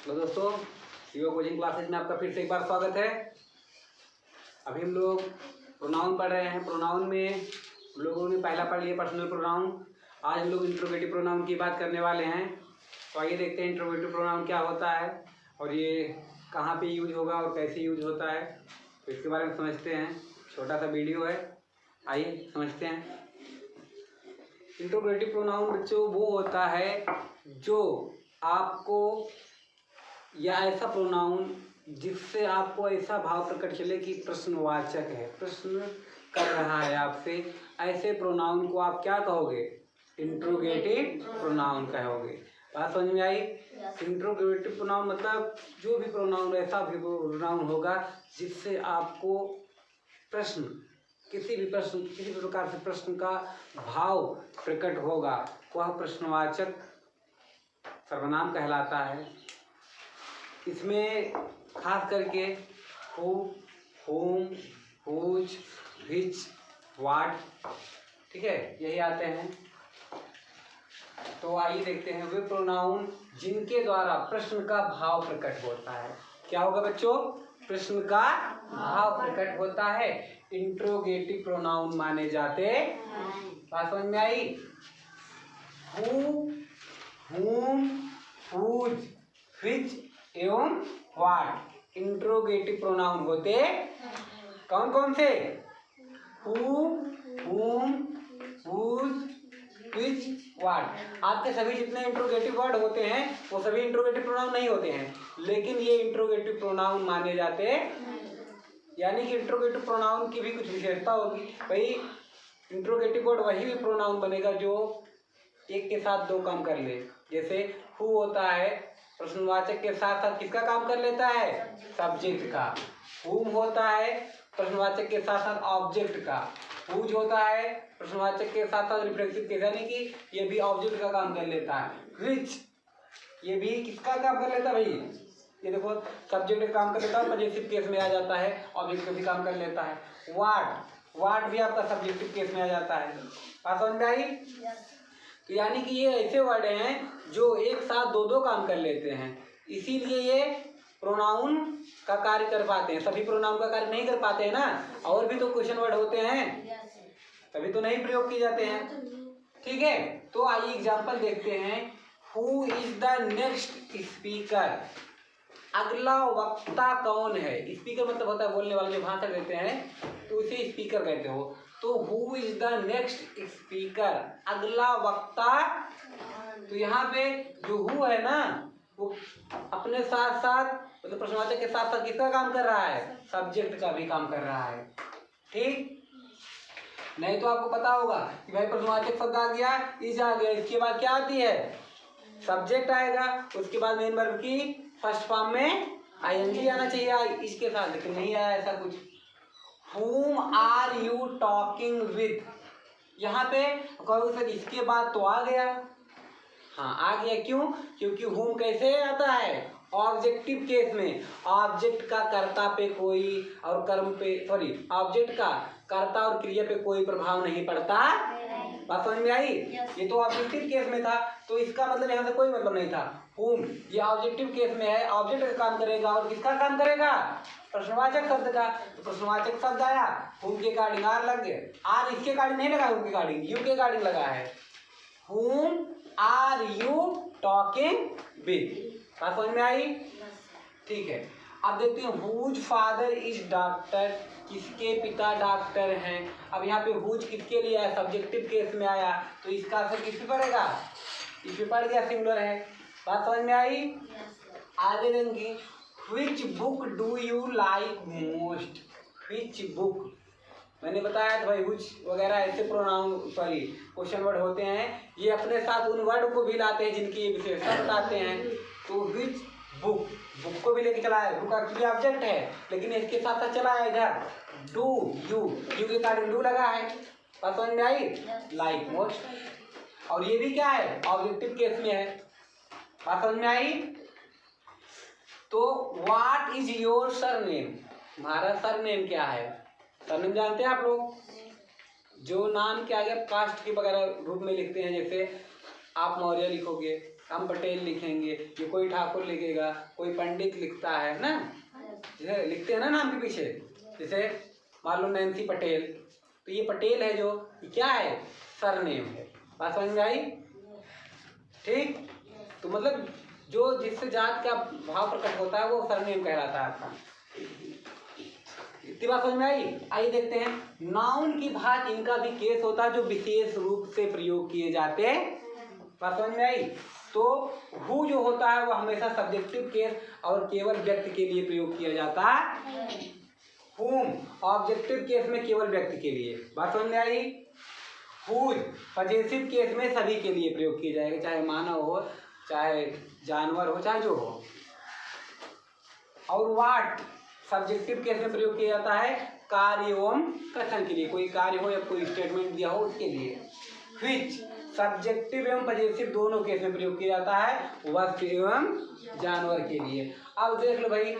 Hello दोस्तों, CO coaching classes में आपका फिर से एक बार स्वागत है। अभी हम लोग प्रोनाउन पढ़ रहे हैं। प्रोनाउन में हम लोगों ने पहला पढ़ लिया पर्सनल प्रोनाउन। आज हम लोग इंट्रोगेटिव प्रोनाउन की बात करने वाले हैं। तो आइए देखते हैं इंट्रोगेटिव प्रोनाउन क्या होता है और ये कहाँ पे यूज होगा और कैसे यूज होता है, तो इसके बारे में समझते हैं। छोटा सा वीडियो है, आइए समझते हैं। इंट्रोगेटिव प्रोनाउन बच्चों वो होता है जो आपको, या ऐसा प्रोनाउन जिससे आपको ऐसा भाव प्रकट चले कि प्रश्नवाचक है, प्रश्न कर रहा है आपसे, ऐसे प्रोनाउन को आप क्या कहोगे? इंट्रोगेटिव प्रोनाउन कहोगे। बात समझ में आई? इंट्रोगेटिव प्रोनाउन मतलब जो भी प्रोनाउन, ऐसा भी प्रोनाउन होगा जिससे आपको प्रश्न, किसी भी प्रकार से प्रश्न का भाव प्रकट होगा, वह प्रश्नवाचक सर्वनाम कहलाता है। इसमें खास करके who, whom, whose, which, what, ठीक है, यही आते हैं। तो आइए देखते हैं वे प्रोनाउन जिनके द्वारा प्रश्न का भाव प्रकट होता है। क्या होगा बच्चों? प्रश्न का भाव प्रकट होता है, इंट्रोगेटिव प्रोनाउन माने जाते हैं। बात समझ में आई? हु, whom, whose, which एवं व्हाट इंट्रोगेटिव प्रोनाउन होते कौन कौन से? Who, whom, whose, which, what. आपके सभी जितने इंट्रोगेटिव वर्ड होते हैं वो सभी इंट्रोगेटिव प्रोनाउन नहीं होते हैं, लेकिन ये इंट्रोगेटिव प्रोनाउन माने जाते हैं। यानी कि इंट्रोगेटिव प्रोनाउन की भी कुछ विशेषता होगी। भाई इंट्रोगेटिव वर्ड वही भी प्रोनाउन बनेगा जो एक के साथ दो काम कर ले। जैसे हु होता है, प्रश्नवाचक के साथ साथ किसका काम कर लेता है? सब्जेक्ट का। हुम होता है, प्रश्नवाचक के साथ साथ ऑब्जेक्ट का। हुज होता है, प्रश्नवाचक के साथ साथ रिफ्लेक्सिव केस, यानी कि ये भी ऑब्जेक्ट का काम कर लेता है। व्हिच, ये भी किसका काम कर लेता है भाई? ये देखो सब्जेक्ट का काम कर लेता है, पजेसिव केस में आ जाता है, ऑब्जेक्ट का भी काम कर लेता है। व्हाट, व्हाट भी आपका सब्जेक्टिव केस में आ जाता है। बात समझ में आई? तो यानी कि ये ऐसे वर्ड हैं जो एक साथ दो दो काम कर लेते हैं, इसीलिए ये प्रोनाउन का कार्य कर पाते हैं। सभी प्रोनाउन का कार्य नहीं कर पाते हैं ना, और भी तो क्वेश्चन वर्ड होते हैं, तभी तो नहीं प्रयोग किए जाते हैं। ठीक है, तो आइए एग्जांपल देखते हैं। Who is the next speaker, अगला वक्ता कौन है? स्पीकर मतलब होता है बोलने वाले, जो भाषण देते हैं तो उसे स्पीकर कहते हो। तो who is the next speaker, अगला वक्ता। तो यहाँ पे जो हु है ना, वो अपने साथ साथ मतलब प्रश्नवाचक के साथ साथ किसका काम कर रहा है? सब्जेक्ट का भी काम कर रहा है। ठीक, नहीं तो आपको पता होगा कि भाई प्रश्नवाचक शब्द आ गया, इज आ गया, इसके बाद क्या आती है? सब्जेक्ट आएगा, उसके बाद मेन वर्ब की फर्स्ट फॉर्म में आईएनजी आना चाहिए इसके साथ, लेकिन नहीं आया ऐसा कुछ। Whom are you talking with, यहाँ पे कहो सर इसके बाद तो आ गया। हाँ आ गया, क्यों? क्योंकि whom कैसे आता है? ऑब्जेक्टिव केस में। ऑब्जेक्ट का कर्ता पे कोई और कर्म पे, सॉरी, ऑब्जेक्ट का कर्ता और क्रिया पे कोई प्रभाव नहीं पड़ता। बात समझ में आई? ये तो ऑब्जेक्टिव केस में था, तो इसका मतलब यहाँ से कोई मतलब नहीं था। whom ये ऑब्जेक्टिव केस में है, ऑब्जेक्ट का काम करेगा, और किसका काम करेगा? प्रश्नवाचक शब्द का। तो प्रश्नवाचक शब्द आया, whom के अकॉर्डिंग आर लग गए। आर इसके अकॉर्डिंग नहीं लगा, whom के अकॉर्डिंग, यू के अकॉर्डिंग लगा है। whom are you talking with, बात समझ में आई? ठीक है, अब देखते हैं whose father is doctor, किसके पिता डॉक्टर हैं। अब यहाँ पे whose किसके लिए आया? सब्जेक्टिव केस में आया, तो इसका असर किस पे पड़ेगा? इस पे पड़ गया, सिंगुलर है। बात समझ में आई? आगे देंगे, which book do you like most, which book। मैंने बताया था भाई which वगैरह ऐसे प्रोनाउन, सॉरी, क्वेश्चन वर्ड होते हैं, ये अपने साथ उन वर्ड को भी लाते हैं जिनकी ये विशेषता बताते हैं। तो which बुक, बुक को भी लेके चला है, बुक एक्चुअली ऑब्जेक्ट है, लेकिन इसके साथ साथ चला है इधर डू, यू, यू के कारण डू लगा है। बात समझ में आई? लाइक मोस्ट, और ये भी क्या है? ऑब्जेक्टिव केस में है। बात समझ में आई? तो व्हाट इज योर सरनेम, हमारा सरनेम क्या है? सरनेम जानते हैं आप लोग? जो नाम के आगे कास्ट के वगैरह रूप में लिखते हैं, जैसे आप मौर्य लिखोगे, हम पटेल लिखेंगे, ये कोई ठाकुर लिखेगा, कोई पंडित लिखता है ना, जैसे लिखते हैं ना नाम के पीछे, जैसे मान लो नैन्सी पटेल, तो ये पटेल है जो क्या है, सरनेम है। बात समझ में आई? ठीक, तो मतलब जो जिससे जात का भाव प्रकट होता है वो सरनेम कहलाता है आपका। इतनी बात समझ में आई? आइए देखते हैं, नाउन की भांति इनका भी केस होता है जो विशेष रूप से प्रयोग किए जाते हैं। बात समझ में आई? तो हु जो होता है वो हमेशा सब्जेक्टिव केस और केवल व्यक्ति के लिए प्रयोग किया जाता है। हुम ऑब्जेक्टिव केस में केवल व्यक्ति के लिए। बात समझ में आई? हुज पजेसिव केस में सभी के लिए प्रयोग किया जाएगा, चाहे मानव हो, चाहे जानवर हो, चाहे जो हो। और वाट सब्जेक्टिव केस में प्रयोग किया जाता है कार्य एवं कथन के लिए, कोई कार्य हो या कोई स्टेटमेंट दिया हो उसके लिए। व्हिच सब्जेक्टिव एवं पजेसिव दोनों केस में प्रयोग किया जाता है वस्तु एवं जानवर के लिए। अब देख लो भाई,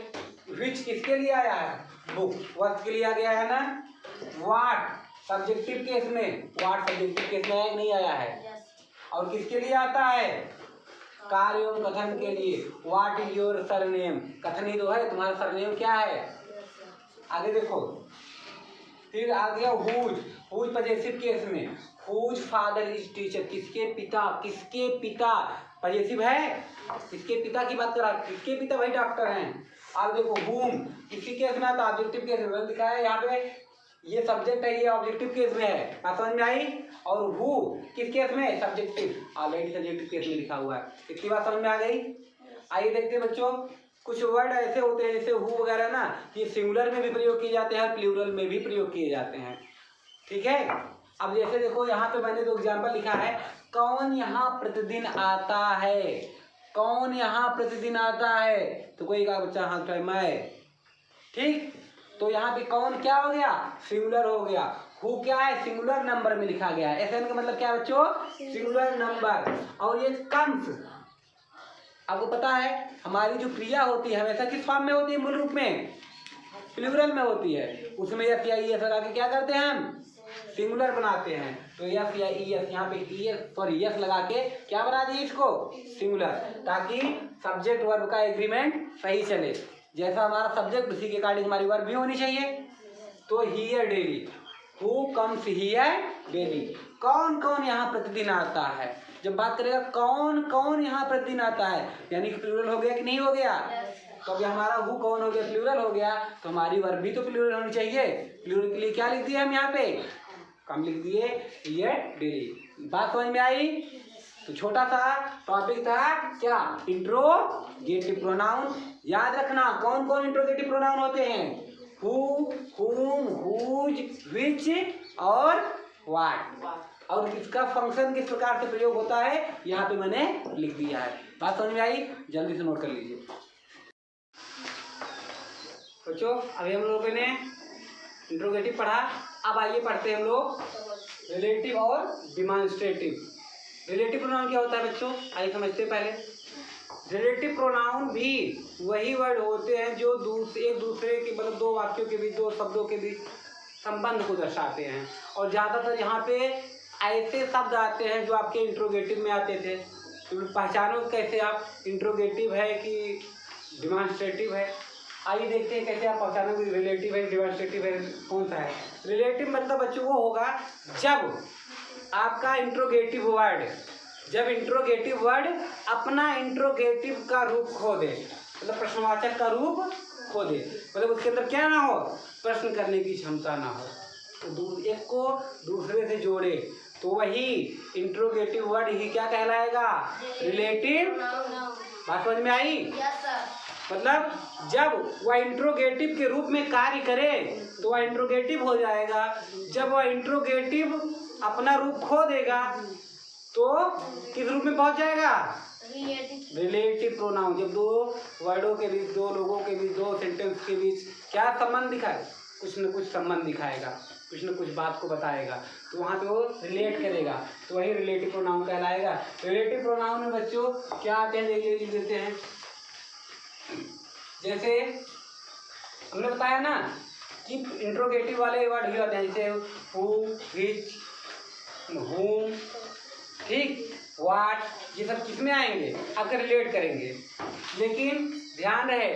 व्हिच किसके लिए आया है, बुक, वस्तु के लिए आ गया है ना। वाट सब्जेक्टिव केस में, वाट सब्जेक्टिव केस में नहीं आया है। और किसके लिए आता है, कार्य एवं कथन के लिए। व्हाट इज योर सरनेम, कथन ही तो है, तुम्हारा सरनेम क्या है। आगे देखो, फिर आ गया हुज, हुज पजेसिव केस में, हुज फादर इज टीचर, किसके पिता, किसके पिता पजेसिव है, किसके पिता की बात करा, किसके पिता भाई डॉक्टर हैं। अब देखो हुम किसी केस में आता, ऑब्जेक्टिव केस में लिखा है यहाँ पे, ये सब्जेक्ट है, ये ऑब्जेक्टिव केस में है। बात समझ में आई? और हु किस केस में, सब्जेक्टिव, ऑलरेडी सब्जेक्टिव केस में लिखा हुआ है। इसकी बात समझ में आ गई? आइए देखते हैं बच्चों, कुछ वर्ड ऐसे होते हैं जैसे हु वगैरह ना, ये सिंगुलर में भी प्रयोग किए जाते हैं, प्लूरल में भी प्रयोग किए जाते हैं। ठीक है, अब जैसे देखो यहाँ पे मैंने दो एग्जाम्पल लिखा है, कौन यहाँ प्रतिदिन आता है, कौन यहाँ प्रतिदिन आता है, तो कोई का बच्चा हाथ उठाए, मैं। ठीक, तो यहाँ पे कौन क्या हो गया, सिंगुलर हो गया। हु क्या है, सिंगुलर नंबर में लिखा गया है। एसएन का मतलब क्या है बच्चों, सिंगुलर नंबर। और ये कम्स, आपको पता है हमारी जो क्रिया होती है हमेशा किस फॉर्म में होती है, मूल रूप में प्लूरल में होती है। उसमें यस या ईएस लगा के क्या करते हैं हम, सिंगुलर बनाते हैं। तो यस या ईएस, यहाँ पे ईएस सॉरी यस लगा के क्या बना दिए इसको, सिंगुलर, ताकि सब्जेक्ट वर्ब का एग्रीमेंट सही चले। जैसा हमारा सब्जेक्ट उसी के अकॉर्डिंग हमारी वर्ब भी होनी चाहिए। तो here daily, who comes here daily, कौन कौन यहाँ प्रतिदिन आता है। जब बात करेगा कौन कौन यहाँ प्रतिदिन आता है, यानी कि प्लूरल हो गया कि नहीं हो गया। तो अभी हमारा हु कौन हो गया, प्लूरल हो गया, तो हमारी वर्ब भी तो प्लूरल होनी चाहिए। प्लूरल के लिए क्या लिख दिया हम यहाँ पे, कम लिख दिए हियर डेली। बात समझ में आई? तो छोटा सा टॉपिक था क्या, इंट्रोगेटिव प्रोनाउन। याद रखना कौन कौन इंट्रोगेटिव प्रोनाउन होते हैं, हु, हुम, हुज, व्हिच और व्हाट। और इसका फंक्शन किस प्रकार से प्रयोग होता है यहाँ पे मैंने लिख दिया है। बात समझ में आई? जल्दी से नोट कर लीजिए बच्चों। अभी हम लोगों ने इंट्रोगेटिव पढ़ा, अब आइए पढ़ते हैं हम लोग रिलेटिव और डिमॉन्स्ट्रेटिव। रिलेटिव प्रोनाउन क्या होता है बच्चों, आइए समझते हैं पहले। रिलेटिव प्रोनाउन भी वही वर्ड होते हैं जो एक दूसरे के मतलब दो वाक्यों के बीच, दो शब्दों के बीच संबंध को दर्शाते हैं। और ज़्यादातर यहाँ पे ऐसे शब्द आते हैं जो आपके इंट्रोगेटिव में आते थे। तो पहचानो कैसे आप इंट्रोगेटिव है कि डिमॉन्स्ट्रेटिव है। आइए देखते हैं कैसे आप पहचानोगे रिलेटिव है डिमॉन्स्ट्रेटिव है, कौन सा है। रिलेटिव मतलब बच्चों वो होगा जब आपका इंट्रोगेटिव वर्ड, जब इंट्रोगेटिव वर्ड अपना इंट्रोगेटिव का रूप खो दे, मतलब प्रश्नवाचक का रूप खो दे, मतलब उसके अंदर क्या ना हो, प्रश्न करने की क्षमता ना हो, तो एक को दूसरे से जोड़े, तो वही इंट्रोगेटिव वर्ड ही क्या कहलाएगा, रिलेटिव। बात समझ में आई? मतलब जब वह इंट्रोगेटिव के रूप में कार्य करे तो वह इंट्रोगेटिव हो जाएगा। जब वह इंट्रोगेटिव अपना रूप खो देगा तो किस रूप में पहुंच जाएगा, रिलेटिव प्रोनाउन। जब दो वर्डों के बीच, दो लोगों के बीच, दो सेंटेंस के बीच क्या संबंध दिखाए, कुछ न कुछ संबंध दिखाएगा, कुछ न कुछ बात को बताएगा, तो वहाँ पे वो रिलेट करेगा, तो वही रिलेटिव प्रोनाउन कहलाएगा। रिलेटिव प्रोनाउन में बच्चों क्या आते हैं, लिख देते हैं। जैसे हमने बताया ना कि इंट्रोगेटिव वाले वर्ड ही होते हैं, जैसे हु, व्हिच, whom, ठीक। व्हाट, ये सब किस में आएंगे, आपके रिलेट करेंगे। लेकिन ध्यान रहे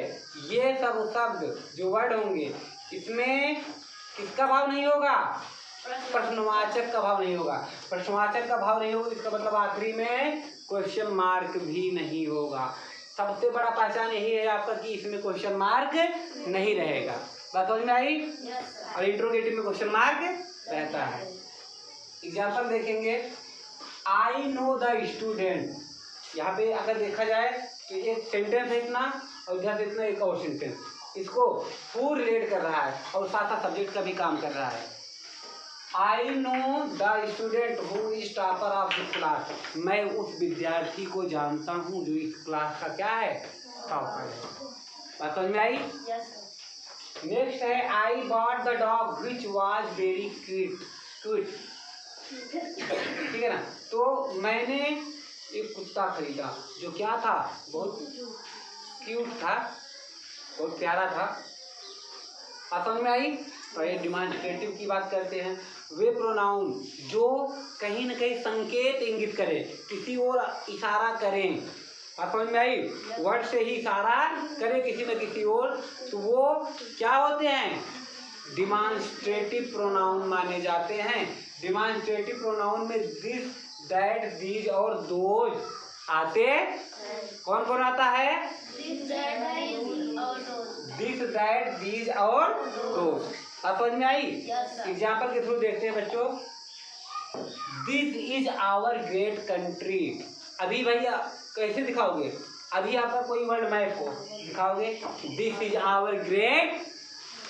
ये सब शब्द जो वर्ड होंगे इसमें किसका भाव नहीं होगा, प्रश्नवाचक का भाव नहीं होगा। प्रश्नवाचक का भाव नहीं होगा इसका मतलब आखिरी में क्वेश्चन मार्क भी नहीं होगा। सबसे बड़ा पहचान यही है आपका कि इसमें क्वेश्चन मार्क नहीं रहेगा। बात समझ में आई? और इंट्रोगेटिव में क्वेश्चन मार्क रहता है। एग्जाम्पल देखेंगे, आई नो द स्टूडेंट। यहाँ पे अगर देखा जाए तो एक सेंटेंस है इतना और इधर इतना एक और सेंटेंस, इसको फुल रिलेट कर रहा है और साथ साथ सब्जेक्ट का भी काम कर रहा है। I know the student who is topper of this class. मैं उस विद्यार्थी को जानता हूँ जो इस क्लास का क्या है, टॉपर है। बात समझ में आई? नेक्स्ट है, I bought the dog which was very cute. ठीक है ना, तो मैंने एक कुत्ता खरीदा जो क्या था, बहुत क्यूट था, बहुत प्यारा था। समझ में आई? तो ये डिमांस्ट्रेटिव की बात करते हैं। वे प्रोनाउन जो कहीं न कहीं संकेत इंगित करें, किसी और इशारा करें। समझ में आई? वर्ड से ही इशारा करें किसी न किसी और, तो वो क्या होते हैं, डिमांस्ट्रेटिव प्रोनाउन माने जाते हैं। डिमांस्ट्रेटिव प्रोनाउन में दिस, दैट, दीज और दोज आते। कौन कौन आता है? दिस, दैट, दीज और दोज। समझ में आई? एग्जाम्पल के थ्रू देखते हैं बच्चों। This is our great country. अभी भैया कैसे दिखाओगे, अभी आपका कोई वर्ड मैप हो दिखाओगे, this is our great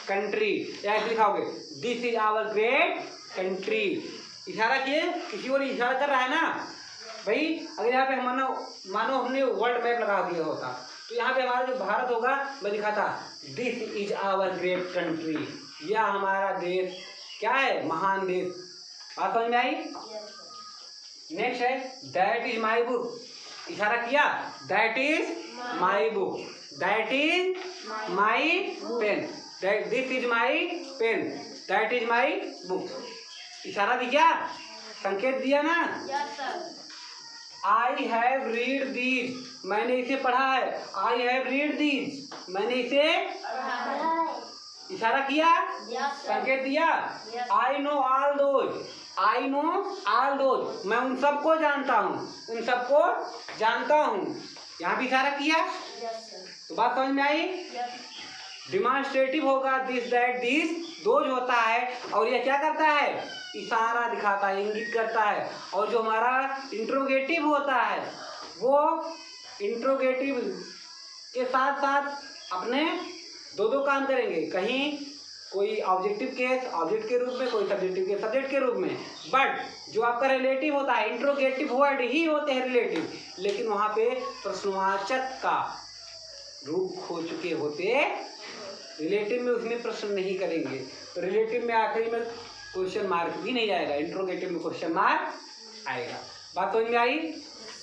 country, या ऐसे दिखाओगे this is our great country. इशारा किए, किसी और इशारा कर रहा है ना भाई। अगर यहाँ पे मानो हमने वर्ल्ड मैप लगा दिया होता तो यहाँ पे हमारा जो भारत होगा मैं दिखाता this is our great country, यह हमारा देश क्या है, महान देश। बात समझ में आई? नेक्स्ट है, दैट इज माई बुक। इशारा किया, that is my book, that is my pen, this is my pen, that is my book. इशारा दिया, संकेत दिया ना। आई हैव रीड दीज, मैंने इसे पढ़ा है। आई हैव रीड दीज, मैंने इसे इशारा किया, संकेत दिया। I know all those, I know all those, मैं उन सबको जानता हूँ, उन सबको जानता हूँ। यहाँ भी इशारा किया। तो बात समझ में आई? डिमांस्ट्रेटिव होगा दिस, दैट, दिस, दोज होता है और यह क्या करता है, इशारा दिखाता है, इंगित करता है। और जो हमारा इंट्रोगेटिव होता है वो इंट्रोगेटिव के साथ साथ अपने दो काम करेंगे, कहीं कोई ऑब्जेक्टिव केस ऑब्जेक्ट के रूप में, कोई सब्जेक्टिव केस सब्जेक्ट के रूप में। बट जो आपका रिलेटिव होता है, इंट्रोगेटिव वर्ड ही होते हैं रिलेटिव, लेकिन वहाँ पे प्रश्नवाचक का रूप खो चुके होते। रिलेटिव में उसमें प्रश्न नहीं करेंगे, तो रिलेटिव में आखिरी में क्वेश्चन मार्क भी नहीं आएगा, इंट्रोगेटिव में क्वेश्चन मार्क आएगा। बात समझ में आई?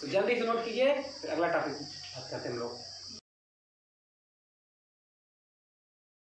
तो जल्दी से नोट कीजिए, फिर अगला टॉपिक बात करते हैं हम लोग।